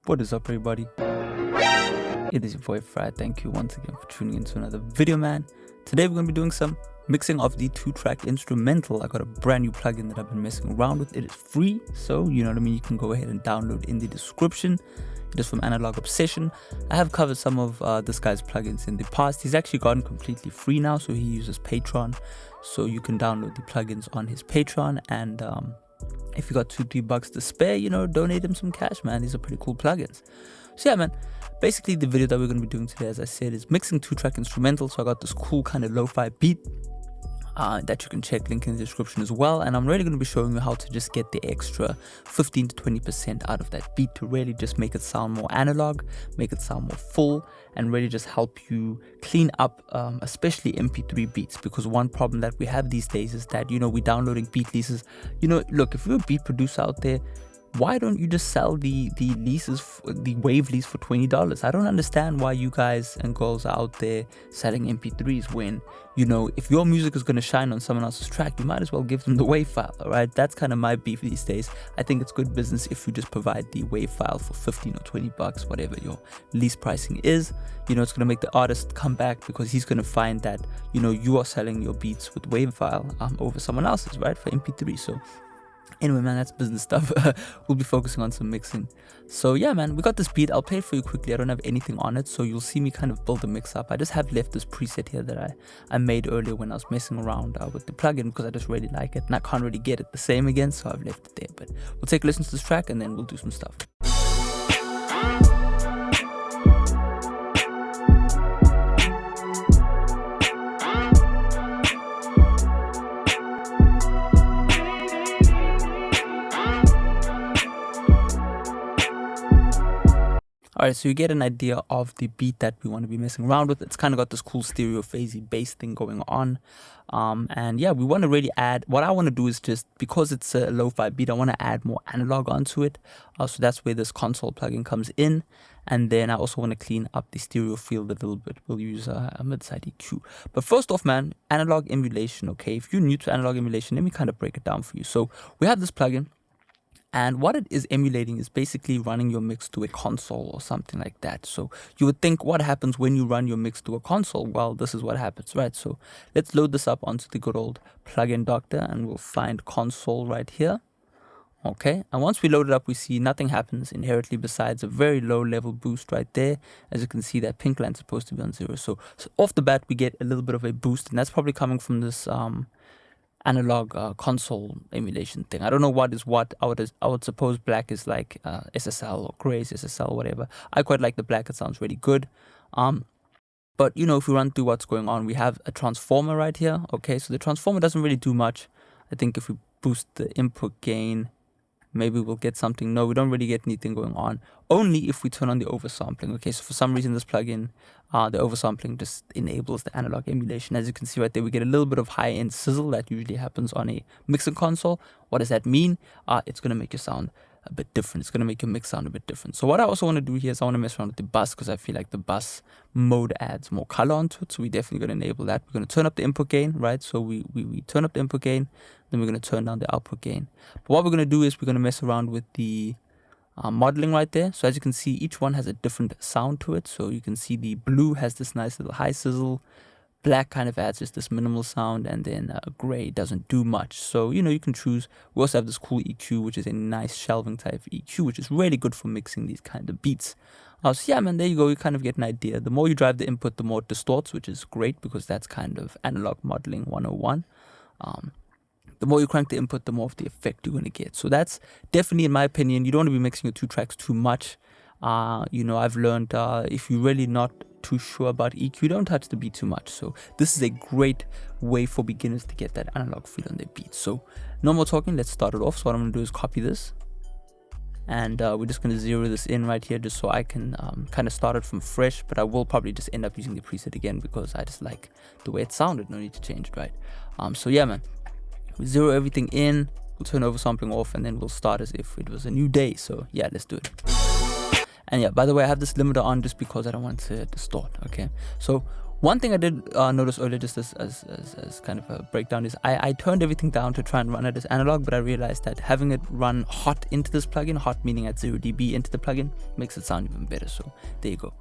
What is up, everybody? It is your boy Farai. Thank you once again for tuning into another video, man. Today we're going to be doing some mixing of the 2-track instrumental. I got a brand new plugin that I've been messing around with. It is free, so you know what I mean, you can go ahead and download in the description. It is from Analog Obsession. I have covered some of this guy's plugins in the past. He's actually gotten completely free now, so he uses Patreon, so you can download the plugins on his Patreon. And if you got $2-3 to spare, you know, donate him some cash, man. These are pretty cool plugins. So yeah, man, basically the video that we're going to be doing today, as I said, is mixing 2-track instrumental. So I got this cool kind of lo-fi beat that you can check, link in the description as well. And I'm really going to be showing you how to just get the extra 15 to 20% out of that beat to really just make it sound more analog, make it sound more full, and really just help you clean up especially MP3 beats. Because one problem that we have these days is that, you know, we're downloading beat leases. You know, look, if you're a beat producer out there, why don't you just sell the leases, the wave lease for $20? I don't understand why you guys and girls are out there selling MP3s when, you know, if your music is going to shine on someone else's track, you might as well give them the wave file, all right? That's kind of my beef these days. I think it's good business if you just provide the wave file for 15 or $20, whatever your lease pricing is. You know, it's going to make the artist come back because he's going to find that, you know, you are selling your beats with wave file over someone else's, right, for MP3. So anyway, man, that's business stuff. We'll be focusing on some mixing. So yeah, man, we got this beat. I'll play it for you quickly. I don't have anything on it, so you'll see me kind of build a mix up. I just have left this preset here that I made earlier when I was messing around with the plugin because I just really like it and I can't really get it the same again, so I've left it there. But we'll take a listen to this track and then we'll do some stuff. Alright, so you get an idea of the beat that we want to be messing around with. It's kind of got this cool stereo phasey bass thing going on. And yeah, we want to really add, what I want to do is just, because it's a lo-fi beat, I want to add more analog onto it. So that's where this console plugin comes in. And then I also want to clean up the stereo field a little bit. We'll use a MidSide EQ. But first off, man, analog emulation, okay? If you're new to analog emulation, let me kind of break it down for you. So we have this plugin. And what it is emulating is basically running your mix to a console or something like that. So you would think, what happens when you run your mix to a console? Well, this is what happens, right? So let's load this up onto the good old plugin doctor and we'll find console right here. Okay, and once we load it up, we see nothing happens inherently besides a very low level boost right there. As you can see, that pink line's supposed to be on 0. So off the bat, we get a little bit of a boost, and that's probably coming from this analog console emulation thing. I don't know what is what. I would suppose black is like SSL or gray is SSL, whatever. I quite like the black. It sounds really good. But you know, if we run through what's going on, we have a transformer right here. Okay, so the transformer doesn't really do much. I think if we boost the input gain, maybe we'll get something. No, we don't really get anything going on. Only if we turn on the oversampling. Okay, so for some reason this plugin, the oversampling just enables the analog emulation. As you can see right there, we get a little bit of high-end sizzle that usually happens on a mixing console. What does that mean? It's going to make your sound a bit different. It's going to make your mix sound a bit different. So what I also want to do here is I want to mess around with the bus because I feel like the bus mode adds more color onto it. So we're definitely going to enable that. We're going to turn up the input gain, right? So we turn up the input gain, then we're going to turn down the output gain. But what we're going to do is we're going to mess around with the modeling right there. So as you can see, each one has a different sound to it. So you can see the blue has this nice little high sizzle. Black kind of adds just this minimal sound, and then gray doesn't do much. So, you know, you can choose. We also have this cool EQ, which is a nice shelving type EQ, which is really good for mixing these kind of beats. So yeah, man, there you go. You kind of get an idea. The more you drive the input, the more it distorts, which is great because that's kind of analog modeling 101. The more you crank the input, the more of the effect you're going to get. So that's definitely, in my opinion, you don't want to be mixing your 2 tracks too much. You know, I've learned if you're really not too sure about EQ, don't touch the beat too much. So this is a great way for beginners to get that analog feel on their beat. So no more talking, let's start it off. So what I'm going to do is copy this. And we're just going to zero this in right here just so I can kind of start it from fresh. But I will probably just end up using the preset again because I just like the way it sounded. No need to change it, right? So yeah, man. We zero everything in. We'll turn oversampling off and then we'll start as if it was a new day. So yeah, let's do it. And yeah, by the way, I have this limiter on just because I don't want to distort, okay? So One thing I did notice earlier, just as kind of a breakdown, is I turned everything down to try and run it as analog, but I realized that having it run hot into this plugin, hot meaning at 0 dB into the plugin, makes it sound even better. So there you go.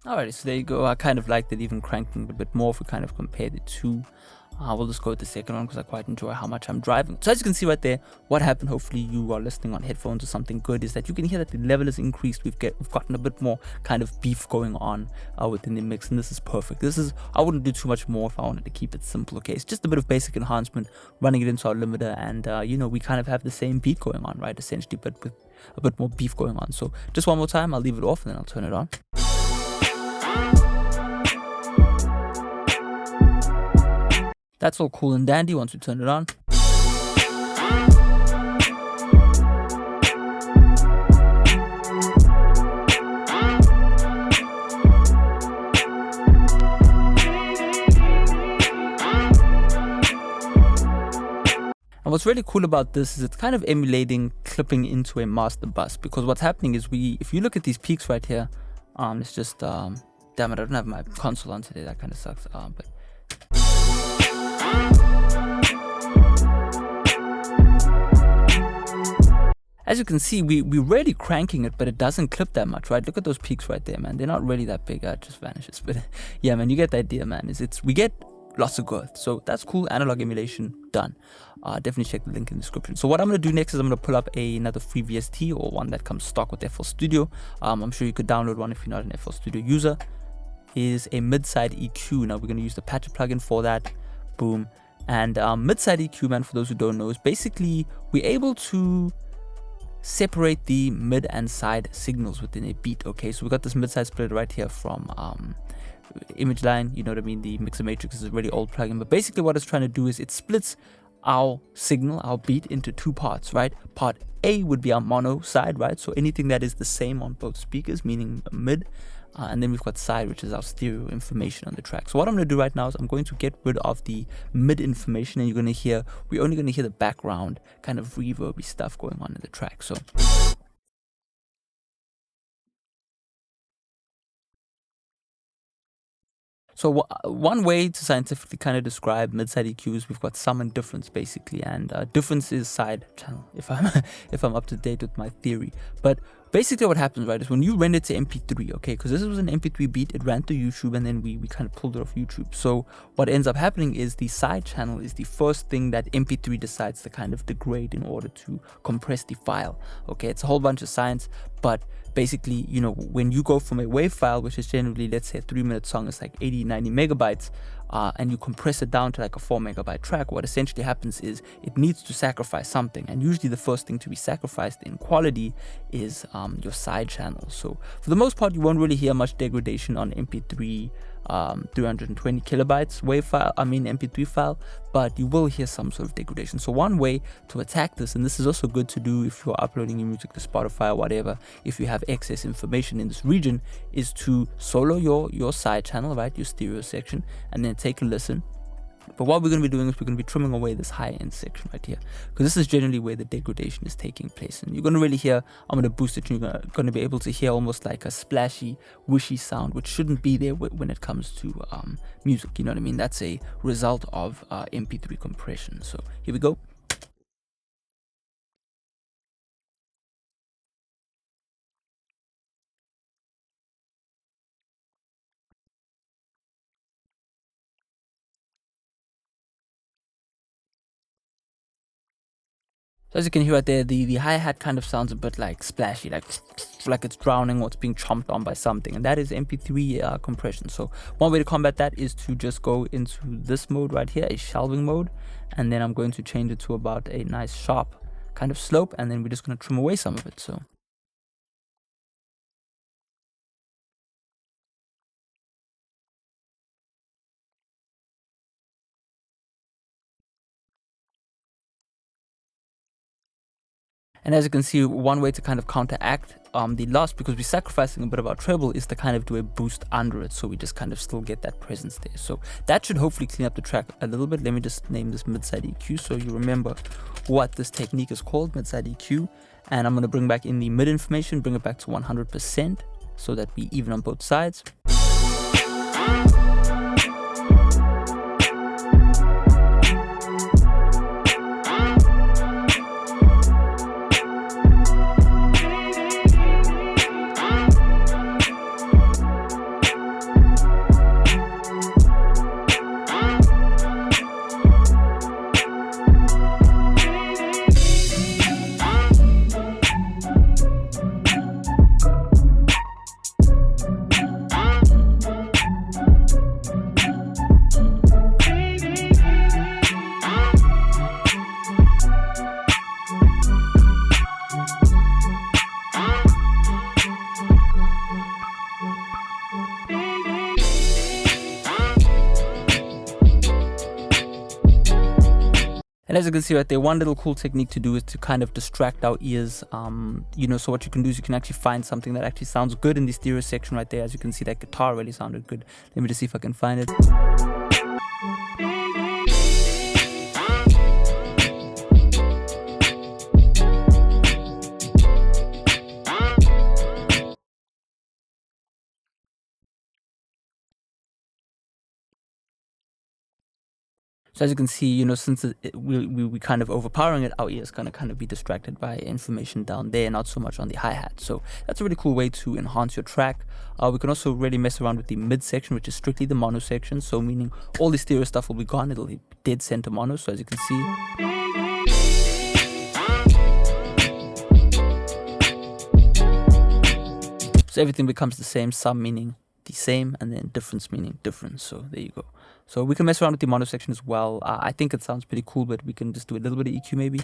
Alrighty, so there you go. I kind of like that, even cranking a bit more if we kind of compare the two. We'll just go with the second one because I quite enjoy how much I'm driving. So as you can see right there, what happened, hopefully you are listening on headphones or something good, is that you can hear that the level is increased. We've gotten a bit more kind of beef going on within the mix, and this is perfect. I wouldn't do too much more if I wanted to keep it simple, okay? It's just a bit of basic enhancement, running it into our limiter, and you know, we kind of have the same beat going on, right? Essentially, but with a bit more beef going on. So just one more time, I'll leave it off and then I'll turn it on. That's all cool and dandy once we turn it on. And what's really cool about this is it's kind of emulating clipping into a master bus, because what's happening is if you look at these peaks right here, it's just, damn it, I don't have my console on today, that kind of sucks, but as you can see, we're really cranking it, but it doesn't clip that much, right? Look at those peaks right there, man. They're not really that big. It just vanishes. But yeah, man, you get the idea, man. We get lots of growth. So that's cool. Analog emulation done. Definitely check the link in the description. So what I'm going to do next is I'm going to pull up another free VST, or one that comes stock with FL Studio. I'm sure you could download one if you're not an FL Studio user. Is a MidSide EQ. Now we're going to use the patch plugin for that. Boom. And MidSide EQ, man, for those who don't know, is basically we're able to separate the mid and side signals within a beat. Okay, so we got this mid-side split right here from Image Line, you know what I mean? The Mixer Matrix is a really old plugin, but basically what it's trying to do is it splits our signal, our beat, into two parts, right? Part A would be our mono side, right? So anything that is the same on both speakers, meaning mid, and then we've got side, which is our stereo information on the track. So what I'm going to do right now is I'm going to get rid of the mid information, and we're only going to hear the background kind of reverby stuff going on in the track. So one way to scientifically kind of describe MidSide EQs, we've got sum and difference basically, and difference is side channel, if I'm up to date with my theory. But basically what happens, right, is when you render to MP3, okay, because this was an MP3 beat, it ran to YouTube, and then we kind of pulled it off YouTube. So what ends up happening is the side channel is the first thing that MP3 decides to kind of degrade in order to compress the file. Okay, it's a whole bunch of science, but basically, you know, when you go from a WAV file, which is generally, let's say, a 3-minute song is like 80-90 megabytes, and you compress it down to like a 4 megabyte track, what essentially happens is it needs to sacrifice something, and usually the first thing to be sacrificed in quality is your side channel. So for the most part, you won't really hear much degradation on MP3 320 kilobytes MP3 file, but you will hear some sort of degradation. So one way to attack this, and this is also good to do if you're uploading your music to Spotify or whatever, if you have excess information in this region, is to solo your side channel, right, your stereo section, and then take a listen. But what we're going to be doing is we're going to be trimming away this high end section right here, because this is generally where the degradation is taking place. And you're going to really hear, I'm going to boost it, and you're going to be able to hear almost like a splashy, wishy sound, which shouldn't be there when it comes to music. You know what I mean? That's a result of MP3 compression. So here we go. So as you can hear right there, the hi-hat kind of sounds a bit like splashy, like it's drowning or it's being chomped on by something, and that is MP3 compression. So one way to combat that is to just go into this mode right here, a shelving mode, and then I'm going to change it to about a nice sharp kind of slope, and then we're just going to trim away some of it. So and as you can see, one way to kind of counteract the loss, because we're sacrificing a bit of our treble, is to kind of do a boost under it, so we just kind of still get that presence there. So that should hopefully clean up the track a little bit. Let me just name this MidSide EQ so you remember what this technique is called, MidSide EQ. And I'm going to bring back in the mid information, bring it back to 100% so that we even on both sides. And as you can see right there, one little cool technique to do is to kind of distract our ears. You know, so what you can do is you can actually find something that actually sounds good in the stereo section right there. As you can see, that guitar really sounded good. Let me just see if I can find it. So as you can see, you know, since we kind of overpowering it, our ears gonna kind of be distracted by information down there, not so much on the hi-hat. So that's a really cool way to enhance your track. We can also really mess around with the mid section, which is strictly the mono section. So meaning all the stereo stuff will be gone. It'll be dead center mono. So as you can see, so everything becomes the same, sum meaning the same, and then difference meaning different. So there you go. So we can mess around with the mono section as well. I think it sounds pretty cool, but we can just do a little bit of EQ maybe.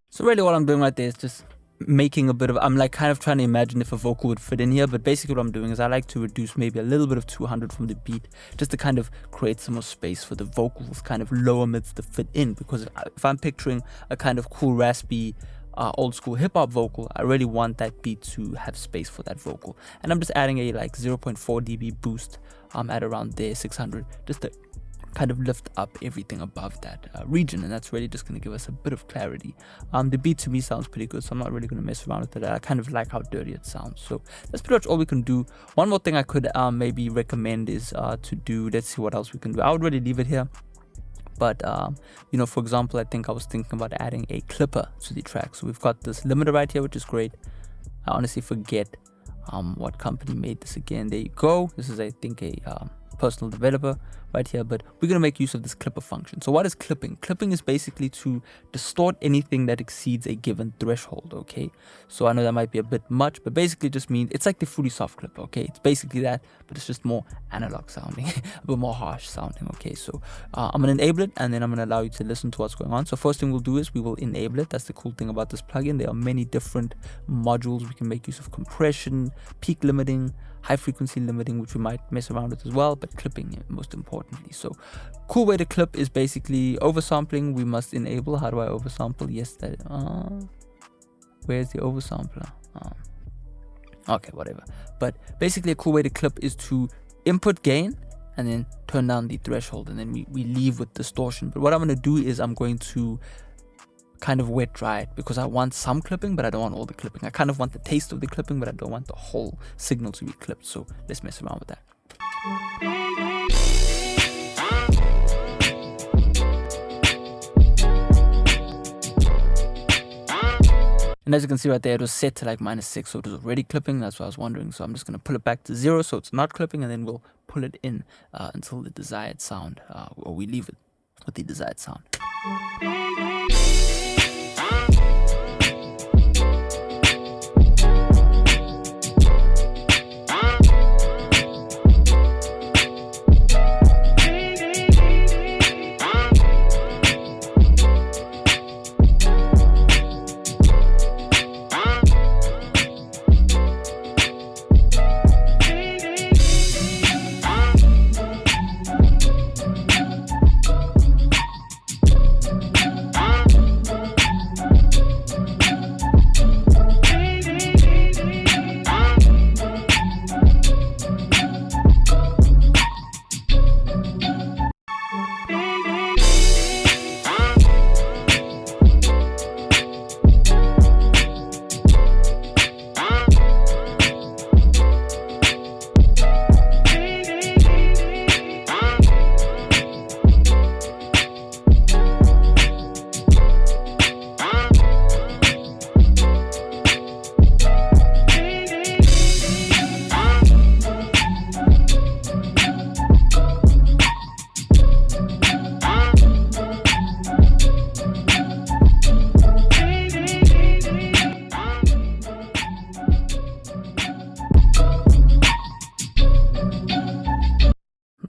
So really what I'm doing right there is just making a bit of, I'm like kind of trying to imagine if a vocal would fit in here, but basically what I'm doing is I like to reduce maybe a little bit of 200 from the beat, just to kind of create some more space for the vocals, kind of lower mids to fit in, because if I'm picturing a kind of cool raspy old school hip hop vocal, I really want that beat to have space for that vocal. And I'm just adding a like 0.4 dB boost at around there, 600, just to kind of lift up everything above that region, and that's really just going to give us a bit of clarity. The beat to me sounds pretty good, so I'm not really going to mess around with it. I kind of like how dirty it sounds, so that's pretty much all we can do. One more thing I could maybe recommend is to do, let's see what else we can do. I would really leave it here, but you know, for example, I think I was thinking about adding a clipper to the track. So we've got this limiter right here, which is great. I honestly forget what company made this again. There you go. This is, I think, a personal developer right here, but we're going to make use of this clipper function. So what is clipping? Clipping is basically to distort anything that exceeds a given threshold, okay? So I know that might be a bit much, but basically just means it's like the Fruity Soft clipper, okay? It's basically that, but it's just more analog sounding, a bit more harsh sounding, okay? So I'm going to enable it, and then I'm going to allow you to listen to what's going on. So first thing we'll do is we will enable it. That's the cool thing about this plugin. There are many different modules. We can make use of compression, peak limiting, high frequency limiting, which we might mess around with as well, but clipping most importantly. So cool way to clip is basically oversampling. We must enable. How do I oversample? Yes, that where's the oversampler? Okay, whatever. But basically a cool way to clip is to input gain and then turn down the threshold, and then we leave with distortion. But what I'm going to do is I'm going to kind of wet dry it, because I want some clipping, but I don't want all the clipping. I kind of want the taste of the clipping, but I don't want the whole signal to be clipped. So let's mess around with that. And as you can see right there, it was set to like -6, so it was already clipping. That's what I was wondering. So I'm just going to pull it back to 0, so it's not clipping, and then we'll pull it in until the desired sound, or we leave it with the desired sound.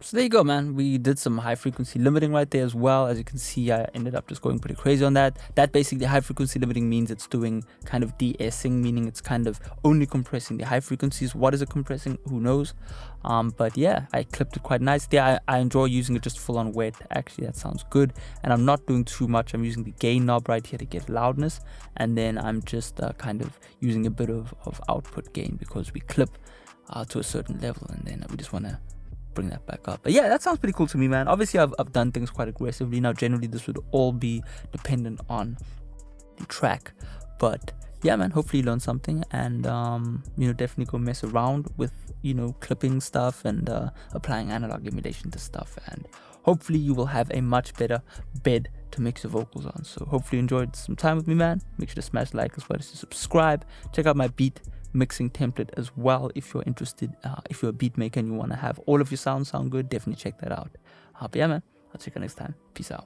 So there you go, man. We did some high frequency limiting right there as well. As you can see, I ended up just going pretty crazy on that. That basically, high frequency limiting means it's doing kind of de-essing, meaning it's kind of only compressing the high frequencies. What is it compressing? Who knows? But yeah, I clipped it quite nicely. I enjoy using it just full on wet. Actually, that sounds good. And I'm not doing too much. I'm using the gain knob right here to get loudness. And then I'm just kind of using a bit of output gain, because we clip to a certain level, and then we just want to bring that back up. But yeah, that sounds pretty cool to me, man. Obviously I've done things quite aggressively. Now generally this would all be dependent on the track, but yeah, man, hopefully you learned something, and you know, definitely go mess around with, you know, clipping stuff and applying analog emulation to stuff, and hopefully you will have a much better bed to mix your vocals on. So hopefully you enjoyed some time with me, man. Make sure to smash like as well as to subscribe. Check out my beat mixing template as well if you're interested. If you're a beat maker and you want to have all of your sounds sound good, definitely check that out. But yeah, man, I'll check you next time. Peace out.